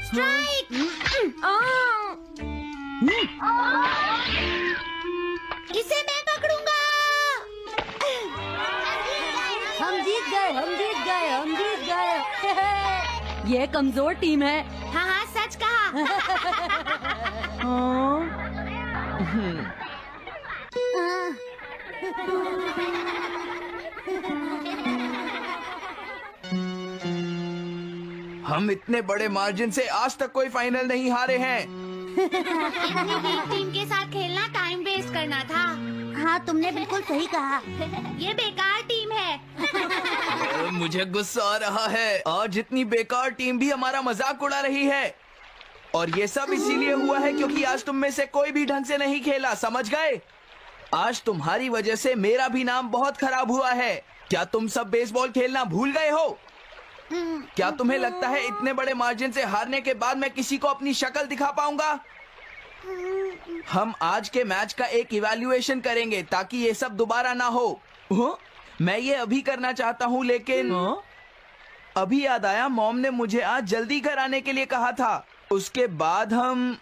Strike. इसे मैं पकड़ूंगा। हम जीत गए, हम जीत गए, हम जीत गए। ये कमजोर टीम है। हाँ हाँ, सच कहा। हम इतने बड़े मार्जिन से आज तक कोई फाइनल नहीं हारे हैं। इतनी वीक टीम के साथ खेलना टाइम वेस्ट करना था। हाँ, तुमने बिल्कुल सही कहा। ये बेकार टीम है। मुझे गुस्सा आ रहा है। आज इतनी बेकार टीम भी हमारा मजाक उड़ा रही है। और ये सब इसीलिए हुआ है क्योंकि आज तुम में से कोई भी ढंग से नहीं खेला, समझ गए? आज तुम्हारी वजह से मेरा भी नाम बहुत खराब हुआ है। क्या तुम सब बेसबॉल खेलना भूल गए हो? क्या तुम्हें लगता है इतने बड़े मार्जिन से हारने के बाद मैं किसी को अपनी शक्ल दिखा पाऊंगा? हम आज के मैच का एक इवैल्यूएशन करेंगे ताकि ये सब दोबारा ना हो। मैं ये अभी करना चाहता हूँ, लेकिन अभी याद आया मॉम ने मुझे आज जल्दी घर आने के लिए कहा था। उसके बाद हम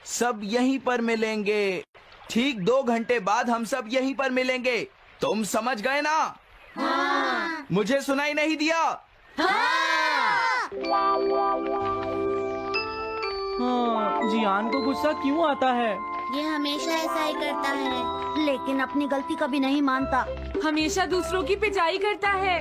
सब यहीं पर मिलेंगे। ठीक 2 घंटे बाद हम सब यहीं पर मिलेंगे। तुम समझ गए ना? हाँ। मुझे सुनाई नहीं दिया? हाँ, जियान को गुस्सा क्यों आता है? ये हमेशा ऐसा ही करता है। लेकिन अपनी गलती कभी नहीं मानता। हमेशा दूसरों की पिटाई करता है।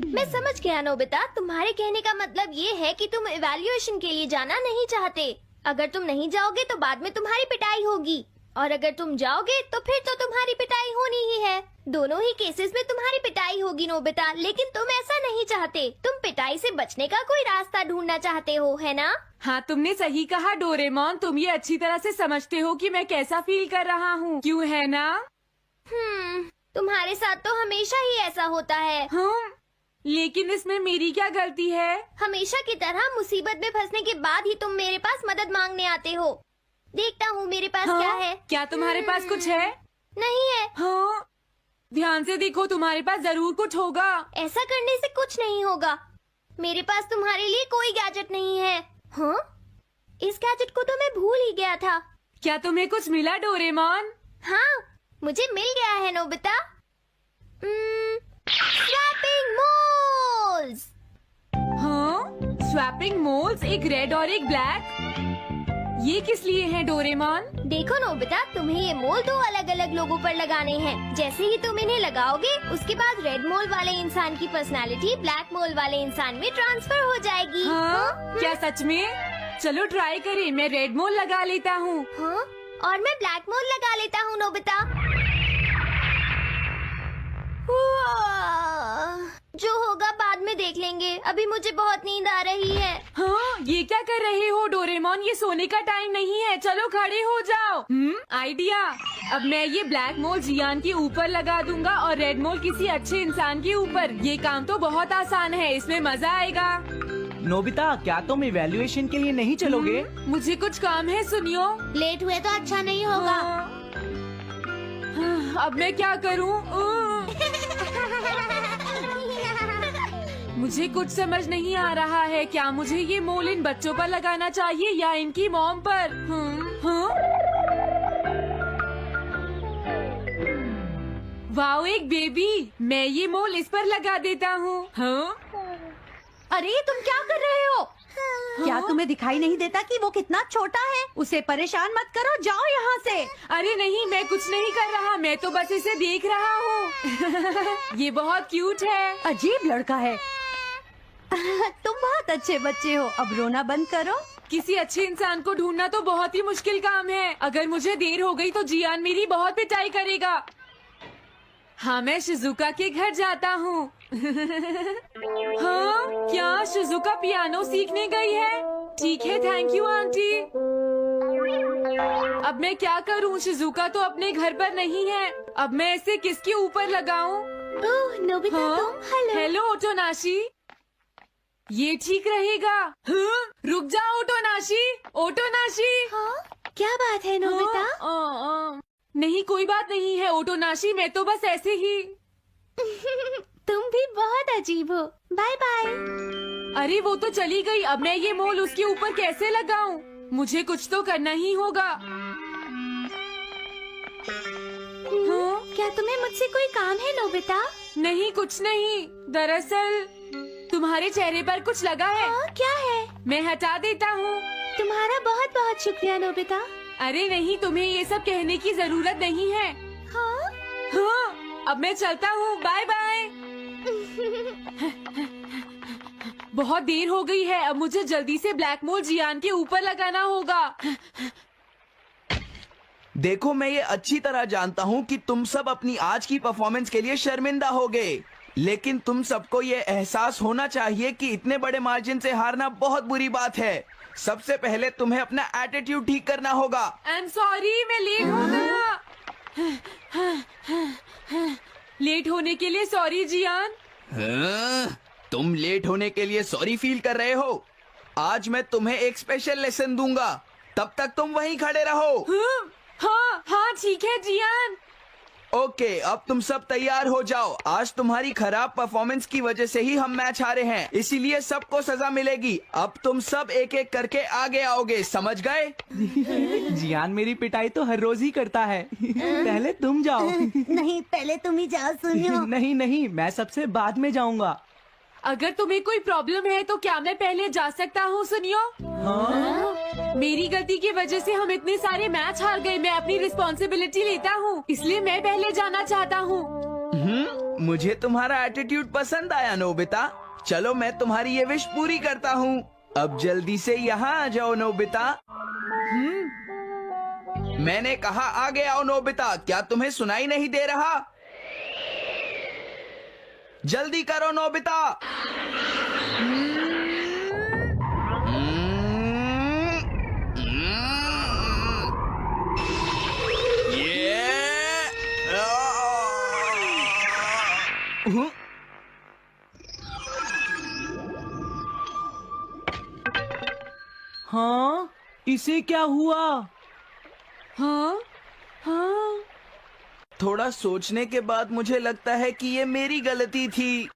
मैं समझ गया नोबिता, तुम्हारे कहने का मतलब ये है कि तुम इवैल्यूएशन के लिए जाना नहीं चाहते। अगर तुम नहीं जाओगे तो बाद में तुम्हारी पिटाई होगी, और अगर तुम जाओगे तो फिर तो तुम्हारी पिटाई होनी ही है। दोनों ही केसेस में तुम्हारी पिटाई होगी नोबिता, लेकिन तुम ऐसा नहीं चाहते। तुम पिटाई से बचने का कोई रास्ता ढूंढना चाहते हो, है ना? हाँ, तुमने सही कहा डोरेमोन। तुम ये अच्छी तरह से समझते हो कि मैं कैसा फील कर रहा हूँ, क्यों है ना? तुम्हारे साथ तो हमेशा ही ऐसा होता है। लेकिन इसमें मेरी क्या गलती है? हमेशा की तरह मुसीबत में फंसने के बाद ही तुम मेरे पास मदद मांगने आते हो। देखता हूँ मेरे पास क्या है। क्या तुम्हारे पास कुछ है? नहीं है। हाँ, ध्यान से देखो, तुम्हारे पास जरूर कुछ होगा। ऐसा करने से कुछ नहीं होगा। मेरे पास तुम्हारे लिए कोई गैजेट नहीं है। हाँ? इस गैजेट को तो मैं भूल ही गया था। क्या तुम्हें कुछ मिला डोरेमोन? हाँ, मुझे मिल गया है नोबिता। Swapping moles. हाँ, स्वैपिंग मोल्स, एक रेड और एक ब्लैक। ये किस लिए है डोरेमोन? देखो नोबिता, तुम्हें ये मोल 2 अलग अलग लोगों पर लगाने हैं। जैसे ही तुम इन्हें लगाओगे, उसके बाद रेड मोल वाले इंसान की पर्सनालिटी ब्लैक मोल वाले इंसान में ट्रांसफर हो जाएगी। हाँ? क्या सच में? चलो ट्राई करें। मैं रेड मोल लगा लेता हूँ। हाँ? और मैं ब्लैक मोल लगा लेता हूँ नोबिता। जो होगा बाद में देख लेंगे। अभी मुझे बहुत नींद आ रही है। हाँ, ये क्या कर रहे हो डोरेमोन? ये सोने का टाइम नहीं है। चलो खड़े हो जाओ। आइडिया। अब मैं ये ब्लैक मोल जियान के ऊपर लगा दूंगा और रेड मोल किसी अच्छे इंसान के ऊपर। ये काम तो बहुत आसान है, इसमें मजा आएगा। नोबिता, क्या तुम इवैल्यूएशन के लिए नहीं चलोगे? मुझे कुछ काम है, सुनियो। लेट हुए तो अच्छा नहीं होगा। अब मैं क्या करूँ? मुझे कुछ समझ नहीं आ रहा है। क्या मुझे ये मोल इन बच्चों पर लगाना चाहिए या इनकी मॉम पर? वाओ, एक बेबी। मैं ये मोल इस पर लगा देता हूँ। अरे तुम क्या कर रहे हो? क्या तुम्हें दिखाई नहीं देता कि वो कितना छोटा है? उसे परेशान मत करो, जाओ यहाँ से। अरे नहीं, मैं कुछ नहीं कर रहा। मैं तो बस इसे देख रहा हूँ। ये बहुत क्यूट है। अजीब लड़का है। तुम बहुत अच्छे बच्चे हो। अब रोना बंद करो। किसी अच्छे इंसान को ढूंढना तो बहुत ही मुश्किल काम है। अगर मुझे देर हो गई तो जियान मेरी बहुत पिटाई करेगा। हाँ, मैं शिजुका के घर जाता हूँ। हाँ, क्या शिजुका पियानो सीखने गई है? ठीक है, थैंक यू आंटी। अब मैं क्या करूँ? शिजुका तो अपने घर पर नहीं है। अब मैं इसे किसके ऊपर लगाऊं? ओह नोबिता, तुम? हेलो ओटोनाशी। ये ठीक रहेगा। रुक जाओ ओटोनाशी। ओटोनाशी। हाँ? क्या बात है नोबिता? नहीं, कोई बात नहीं है ओटोनाशी। मैं तो बस ऐसे ही। तुम भी बहुत अजीब हो। Bye bye. अरे वो तो चली गई, अब मैं ये मोल उसके ऊपर कैसे लगाऊं? मुझे कुछ तो करना ही होगा। हाँ? क्या तुम्हें मुझसे कोई काम है नोबिता? नहीं, कुछ नहीं। दरअसल तुम्हारे चेहरे पर कुछ लगा है। क्या है? मैं हटा देता हूँ। तुम्हारा बहुत बहुत शुक्रिया नोबिता। अरे नहीं, तुम्हें ये सब कहने की जरूरत नहीं है। हाँ? हाँ, अब मैं चलता हूँ। Bye bye. बहुत देर हो गई है, अब मुझे जल्दी से ब्लैक मोल जियान के ऊपर लगाना होगा। देखो, मैं ये अच्छी तरह जानता हूँ कि तुम सब अपनी आज की परफॉर्मेंस के लिए शर्मिंदा होगे, लेकिन तुम सबको ये एहसास होना चाहिए कि इतने बड़े मार्जिन से हारना बहुत बुरी बात है। सबसे पहले तुम्हें अपना एटीट्यूड ठीक करना होगा। आई एम सॉरी, मैं लेट हो गया। लेट होने के लिए सॉरी जियान। हाँ, तुम लेट होने के लिए सॉरी फील कर रहे हो? आज मैं तुम्हें एक स्पेशल लेसन दूंगा, तब तक तुम वहीं खड़े रहो। हाँ हाँ ठीक है जियान। ओके, अब तुम सब तैयार हो जाओ। आज तुम्हारी खराब परफॉर्मेंस की वजह से ही हम मैच हारे हैं, इसीलिए सबको सजा मिलेगी। अब तुम सब एक एक करके आगे आओगे, समझ गए? जियान मेरी पिटाई तो हर रोज ही करता है। पहले तुम जाओ। नहीं, पहले तुम ही जाओ सुनियो। नहीं नहीं, मैं सबसे बाद में जाऊंगा। अगर तुम्हें कोई प्रॉब्लम है तो क्या मैं पहले जा सकता हूँ? सुनियो, मेरी गलती की वजह से हम इतने सारे मैच हार गए। मैं अपनी रिस्पॉन्सिबिलिटी लेता हूँ, इसलिए मैं पहले जाना चाहता हूँ। मुझे तुम्हारा एटीट्यूड पसंद आया नोबिता। चलो, मैं तुम्हारी ये विश पूरी करता हूँ। अब जल्दी से यहाँ आ जाओ नोबिता। मैंने कहा आगे आओ नोबिता, क्या तुम्हें सुनाई नहीं दे रहा? जल्दी करो नोबिता। हाँ, इसे क्या हुआ? हाँ हाँ, थोड़ा सोचने के बाद मुझे लगता है कि ये मेरी गलती थी।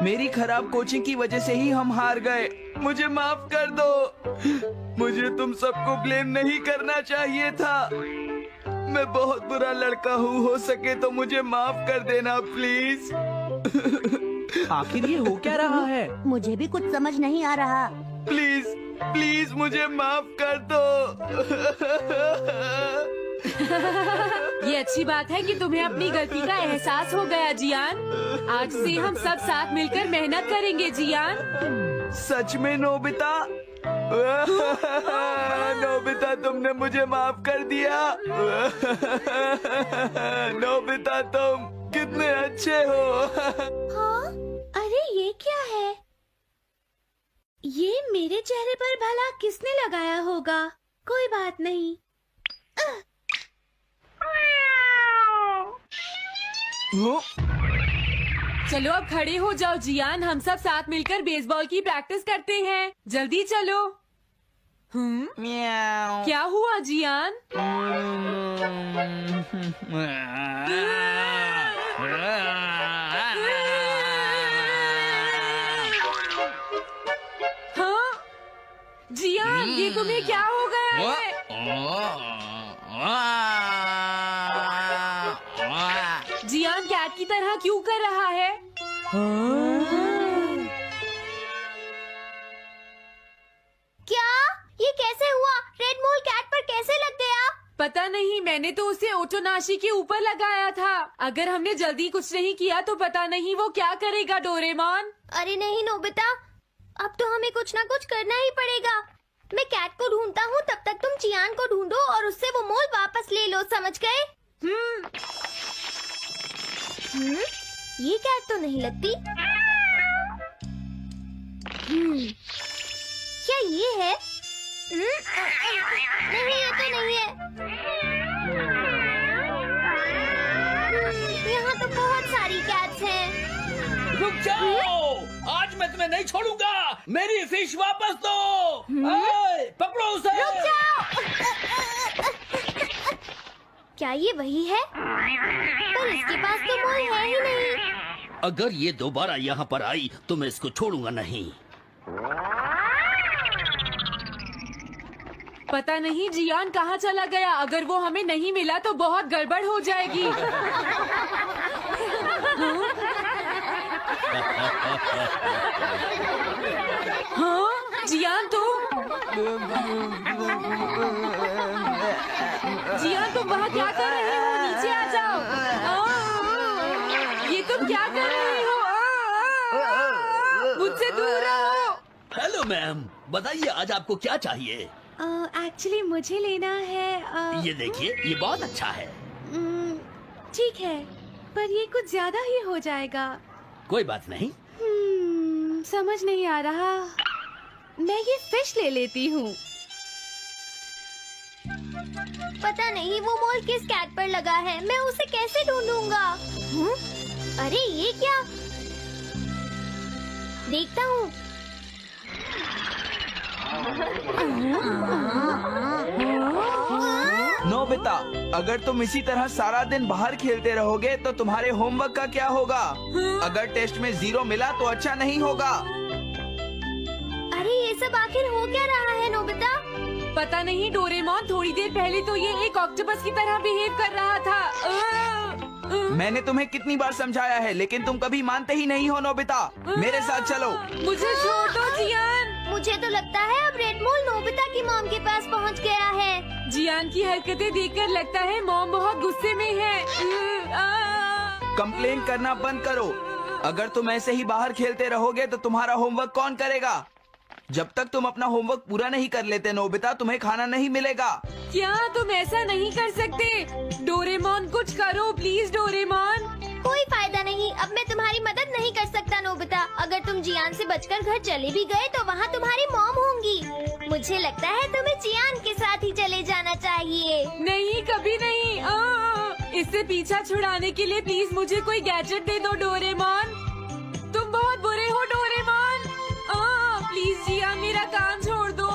मेरी खराब कोचिंग की वजह से ही हम हार गए। मुझे माफ कर दो। मुझे तुम सबको ब्लेम नहीं करना चाहिए था। मैं बहुत बुरा लड़का हूँ, हो सके तो मुझे माफ कर देना प्लीज। आखिर ये हो क्या रहा है? मुझे भी कुछ समझ नहीं आ रहा। प्लीज प्लीज मुझे माफ कर दो। ये अच्छी बात है कि तुम्हें अपनी गलती का एहसास हो गया जियान। आज से हम सब साथ मिलकर मेहनत करेंगे जियान। सच में नोबिता? नोबिता, तुमने मुझे माफ कर दिया। नोबिता, तुम कितने अच्छे हो। हाँ? अरे ये क्या है? ये मेरे चेहरे पर भला किसने लगाया होगा? कोई बात नहीं। चलो अब खड़े हो जाओ जियान, हम सब साथ मिलकर बेसबॉल की प्रैक्टिस करते हैं। जल्दी चलो। म्याऊ। क्या हुआ जियान? हाँ जियान, ये तुम्हें क्या हो गया है? जियान कैट की तरह क्यों कर रहा है? क्या? ये कैसे हुआ? रेड मोल कैट पर कैसे लग गया? पता नहीं, मैंने तो उसे ओटोनाशी के ऊपर लगाया था। अगर हमने जल्दी कुछ नहीं किया तो पता नहीं वो क्या करेगा डोरेमोन। अरे नहीं नोबिता, अब तो हमें कुछ ना कुछ करना ही पड़ेगा। मैं कैट को ढूंढता हूँ, तब तक तुम चियान को ढूंढो और उससे वो मोल वापस ले लो, समझ गए? ये कैट तो नहीं लगती। क्या ये है? नहीं, ये तो नहीं है। यहाँ तो बहुत सारी कैट्स हैं। रुक जाओ, आज मैं तुम्हें नहीं छोड़ूंगा। मेरी फिश वापस दो। ए, पकड़ो उसे। रुक जाओ। क्या ये वही है? पर इसके पास तो मोल है ही नहीं। अगर ये दोबारा यहाँ पर आई तो मैं इसको छोड़ूंगा नहीं। पता नहीं जियान कहाँ चला गया। अगर वो हमें नहीं मिला तो बहुत गड़बड़ हो जाएगी। हाँ जियान तुम वहाँ क्या कर रहे हो? नीचे आ जाओ। ये तुम क्या कर रहे हो? मुझसे दूर रहो। हेलो मैम, बताइए आज आपको क्या चाहिए? एक्चुअली मुझे लेना है ये देखिए, ये बहुत अच्छा है। ठीक है, पर ये कुछ ज्यादा ही हो जाएगा। कोई बात नहीं। समझ नहीं आ रहा। मैं ये फिश ले लेती हूँ। पता नहीं वो मोल किस कैट पर लगा है। मैं उसे कैसे ढूंढूंगा? अरे ये क्या? देखता हूँ। नोबिता, अगर तुम इसी तरह सारा दिन बाहर खेलते रहोगे तो तुम्हारे होमवर्क का क्या होगा? अगर टेस्ट में 0 मिला तो अच्छा नहीं होगा। अरे ये सब आखिर हो क्या रहा है नोबिता? पता नहीं डोरेमोन, थोड़ी देर पहले तो ये एक ऑक्टोपस की तरह बिहेव कर रहा था। मैंने तुम्हें कितनी बार समझाया है, लेकिन तुम कभी मानते ही नहीं हो। नोबिता, मेरे साथ चलो। मुझे छोड़ दो जियान। मुझे तो लगता है अब रेड मोल नोबिता की मॉम के पास पहुंच गया है। जियान की हरकतें देखकर लगता है मॉम बहुत गुस्से में है। कंप्लेन करना बंद करो। अगर तुम ऐसे ही बाहर खेलते रहोगे तो तुम्हारा होमवर्क कौन करेगा? जब तक तुम अपना होमवर्क पूरा नहीं कर लेते नोबिता, तुम्हें खाना नहीं मिलेगा। क्या तुम ऐसा नहीं कर सकते? डोरेमोन कुछ करो प्लीज डोरेमोन। कोई फायदा नहीं, अब मैं तुम्हारी मदद नहीं कर सकता नोबिता। अगर तुम जियान से बचकर घर चले भी गए तो वहाँ तुम्हारी मॉम होंगी। मुझे लगता है तुम्हें जियान के साथ ही चले जाना चाहिए। नहीं, कभी नहीं। इससे पीछा छुड़ाने के लिए प्लीज मुझे कोई गैजेट दे दो डोरेमोन। तुम बहुत बुरे हो डोरेमोन। प्लीज जियान, मेरा काम छोड़ दो।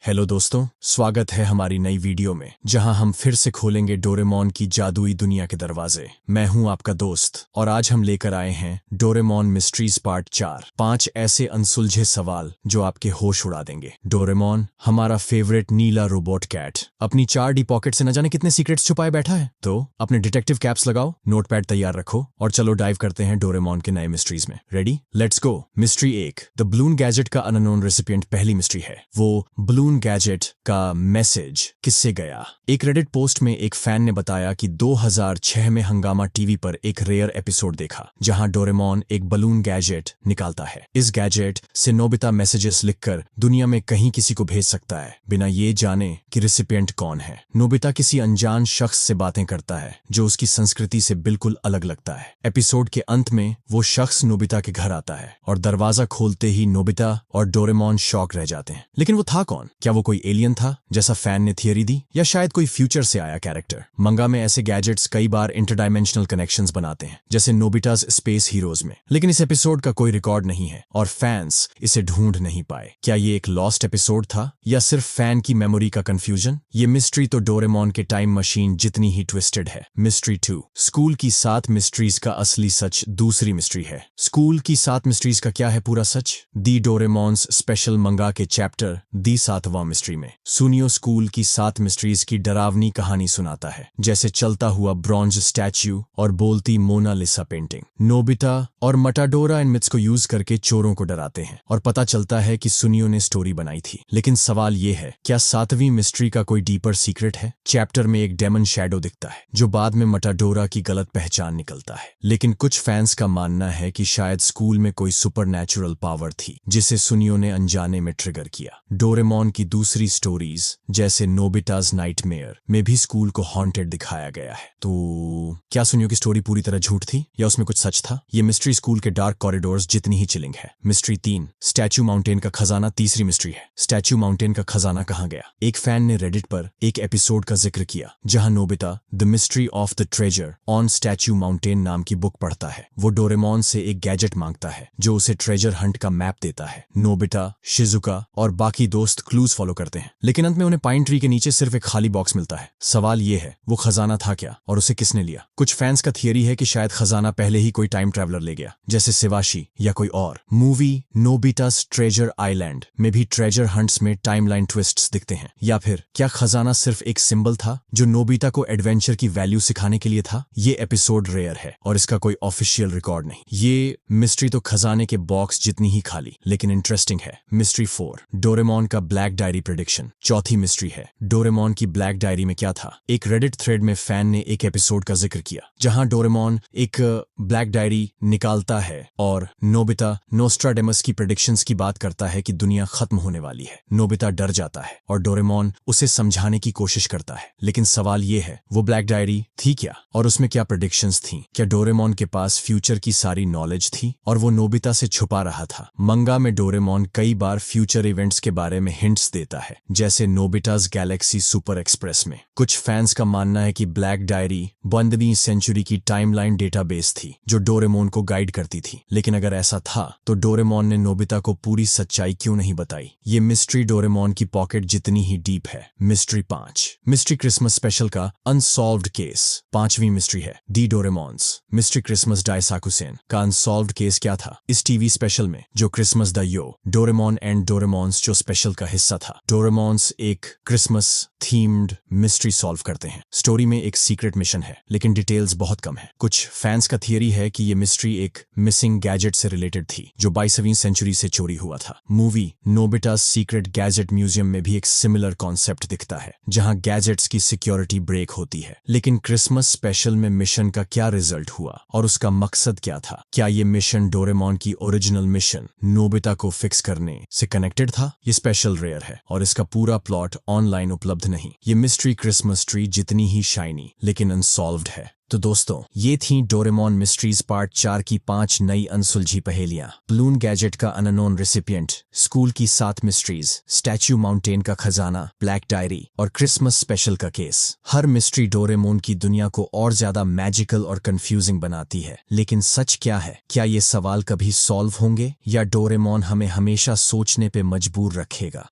हेलो दोस्तों, स्वागत है हमारी नई वीडियो में, जहां हम फिर से खोलेंगे डोरेमोन की जादुई दुनिया के दरवाजे। मैं हूं आपका दोस्त और आज हम लेकर आए हैं डोरेमोन मिस्ट्रीज पार्ट 4। 5 ऐसे अनसुलझे सवाल जो आपके होश उड़ा देंगे। डोरेमोन, हमारा फेवरेट नीला रोबोट कैट, अपनी 4D पॉकेट से न जाने कितने सीक्रेट्स छुपाए बैठा है। तो अपने डिटेक्टिव कैप्स लगाओ, नोटपैड तैयार रखो और चलो डाइव करते हैं डोरेमोन के नए मिस्ट्रीज में। Ready? Let's go. Mystery 1, the balloon gadget का अननोन रेसिपिएंट पहली मिस्ट्री है। वो बलून गैजेट का मैसेज किससे गया? एक रेडिट पोस्ट में एक फैन ने बताया कि 2006 में हंगामा टीवी पर एक रेयर एपिसोड देखा जहां डोरेमोन एक बलून गैजेट निकालता है। इस गैजेट से नोबिता मैसेजेस लिखकर दुनिया में कहीं किसी को भेज सकता है बिना ये जाने कि रेसिपिएंट कौन है। नोबिता किसी अनजान शख्स से बातें करता है जो उसकी संस्कृति से बिल्कुल अलग लगता है। एपिसोड के अंत में वो शख्स नोबिता के घर आता है और दरवाजा खोलते ही नोबिता और डोरेमोन शॉक रह जाते हैं। लेकिन वो था कौन? क्या वो कोई एलियन था जैसा फैन ने थियरी दी, या शायद कोई फ्यूचर से आया कैरेक्टर? मंगा में ऐसे गैजेट्स कई बार इंटरडायमेंशनल कनेक्शंस बनाते हैं, जैसे नोबिता's स्पेस हीरोज में, लेकिन इस एपिसोड का कोई रिकॉर्ड नहीं है और फैंस इसे ढूंढ नहीं पाए। क्या ये एक लॉस्ट एपिसोड था या सिर्फ फैन की मेमोरी का कंफ्यूजन? ये मिस्ट्री तो डोरेमोन के टाइम मशीन जितनी ही ट्विस्टेड है। मिस्ट्री 2, स्कूल की 7 मिस्ट्रीज का असली सच दूसरी मिस्ट्री है। स्कूल की 7 मिस्ट्रीज का क्या है पूरा सच? दी डोरेमोन्स स्पेशल मंगा के चैप्टर दी 7वां मिस्ट्री में सुनियो स्कूल की 7 मिस्ट्रीज की डरावनी कहानी सुनाता है, जैसे चलता हुआ ब्रॉन्ज स्टैच्यू और बोलती मोनालिसा पेंटिंग। नोबिता और मटाडोरा इन मिथ्स को यूज करके चोरों को डराते हैं और पता चलता है कि सुनियो ने स्टोरी बनाई थी। लेकिन सवाल ये है, क्या 7वीं मिस्ट्री का कोई डीपर सीक्रेट है? चैप्टर में एक डेमन शैडो दिखता है जो बाद में मटाडोरा की गलत पहचान निकलता है। लेकिन कुछ फैंस का मानना है कि शायद स्कूल में कोई सुपरनैचुरल पावर थी जिसे सुनियो ने अनजाने में ट्रिगर किया। डोरेमोन की दूसरी स्टोरीज जैसे नोबिता's नाइटमेयर में भी स्कूल को हॉन्टेड दिखाया गया है। तो क्या सुनियो की स्टोरी पूरी तरह झूठ थी या उसमें कुछ सच था? ये मिस्ट्री स्कूल के डार्क कॉरिडोर्स जितनी ही चिलिंग है। मिस्ट्री 3, स्टैच्यू माउंटेन का खजाना तीसरी मिस्ट्री है। स्टैच्यू माउंटेन का खजाना कहाँ गया? एक फैन ने रेडिट पर एक एपिसोड का जिक्र किया जहां Nobita the mystery of the treasure on statue mountain नाम की बुक पढ़ता है। वो डोरेमोन से एक गैजेट मांगता है जो उसे ट्रेजर हंट का मैप देता है। नोबिता, शिजुका और बाकी दोस्त क्लूज रूल्स फॉलो करते हैं, लेकिन अंत में उन्हें पाइन ट्री के नीचे सिर्फ एक खाली बॉक्स मिलता है। सवाल ये है, वो खजाना था क्या और उसे किसने लिया? कुछ फैंस का थियरी है कि शायद खजाना पहले ही कोई टाइम ट्रैवलर ले गया, जैसे शिवाशी या कोई और। मूवी नोबितास ट्रेजर आइलैंड में भी ट्रेजर हंट्स में टाइमलाइन ट्विस्ट्स दिखते हैं। या फिर क्या खजाना सिर्फ एक सिंबल था जो नोबिता को एडवेंचर की वैल्यू सिखाने के लिए था? ये एपिसोड रेयर है और इसका कोई ऑफिशियल रिकॉर्ड नहीं। ये मिस्ट्री तो खजाने के बॉक्स जितनी ही खाली लेकिन इंटरेस्टिंग है। मिस्ट्री 4, डोरेमोन का ब्लैक डायरी प्रेडिक्शन। चौथी मिस्ट्री है, डोरेमोन की ब्लैक डायरी में क्या था? एक रेडिट थ्रेड में फैन ने एक एपिसोड का जिक्र किया जहां डोरेमोन एक ब्लैक डायरी निकालता है और नोबिता नोस्ट्राडेमस की प्रेडिक्शंस की बात करता है कि दुनिया खत्म होने वाली है। नोबिता डर जाता है और डोरेमोन उसे समझाने की कोशिश करता है, लेकिन सवाल ये है, वो ब्लैक डायरी थी क्या और उसमें क्या प्रेडिक्शंस थी? क्या डोरेमोन के पास फ्यूचर की सारी नॉलेज थी और वो नोबिता से छुपा रहा था? मंगा में डोरेमोन कई बार फ्यूचर इवेंट्स के बारे में हिंट्स देता है, जैसे नोबिता's गैलेक्सी सुपर एक्सप्रेस में। कुछ फैंस का मानना है कि ब्लैक डायरी 12वीं सेंचुरी की टाइमलाइन डेटाबेस थी जो डोरेमोन को गाइड करती थी, लेकिन अगर ऐसा था तो डोरेमोन ने नोबिता को पूरी सच्चाई क्यों नहीं बताई? ये मिस्ट्री डोरेमोन की पॉकेट जितनी ही डीप है। मिस्ट्री 5, मिस्ट्री क्रिसमस स्पेशल का अनसॉल्व्ड केस। 5वीं मिस्ट्री है डी डोरेमोन्स। मिस्ट्री क्रिसमस डायसाकुसेन का अनसॉल्व्ड केस क्या था? इस टीवी स्पेशल में जो क्रिसमस द यो डोरेमोन एंड डोरेमोन्स जो स्पेशल का हिस्सा था, डोरेमोन्स एक क्रिसमस थीम्ड मिस्ट्री सॉल्व करते हैं। स्टोरी में एक सीक्रेट मिशन है लेकिन डिटेल्स बहुत कम है। कुछ फैंस का थियरी है कि ये मिस्ट्री एक मिसिंग गैजेट से रिलेटेड थी जो 22वीं सेंचुरी से चोरी हुआ था। मूवी नोबिता's सीक्रेट गैजेट म्यूजियम में भी एक सिमिलर कॉन्सेप्ट दिखता है जहां गैजेट्स की सिक्योरिटी ब्रेक होती है। लेकिन क्रिसमस स्पेशल में मिशन का क्या रिजल्ट हुआ और उसका मकसद क्या था? क्या ये मिशन डोरेमोन की ओरिजिनल मिशन नोबिता को फिक्स करने से कनेक्टेड था? ये स्पेशल रेयर है और इसका पूरा प्लॉट ऑनलाइन उपलब्ध नहीं। ये मिस्ट्री क्रिसमस ट्री जितनी ही शाइनी लेकिन अनसॉल्व्ड है। तो दोस्तों, ये थी डोरेमोन मिस्ट्रीज पार्ट 4 की 5 नई अनसुलझी पहेलियां। बलून गैजेट का अननोन रेसिपिएंट, स्कूल की 7 मिस्ट्रीज, स्टैच्यू माउंटेन का खजाना, ब्लैक डायरी और क्रिसमस स्पेशल का केस। हर मिस्ट्री डोरेमोन की दुनिया को और ज्यादा मैजिकल और कंफ्यूजिंग बनाती है। लेकिन सच क्या है? क्या ये सवाल कभी सॉल्व होंगे या डोरेमोन हमें हमेशा सोचने पे मजबूर रखेगा?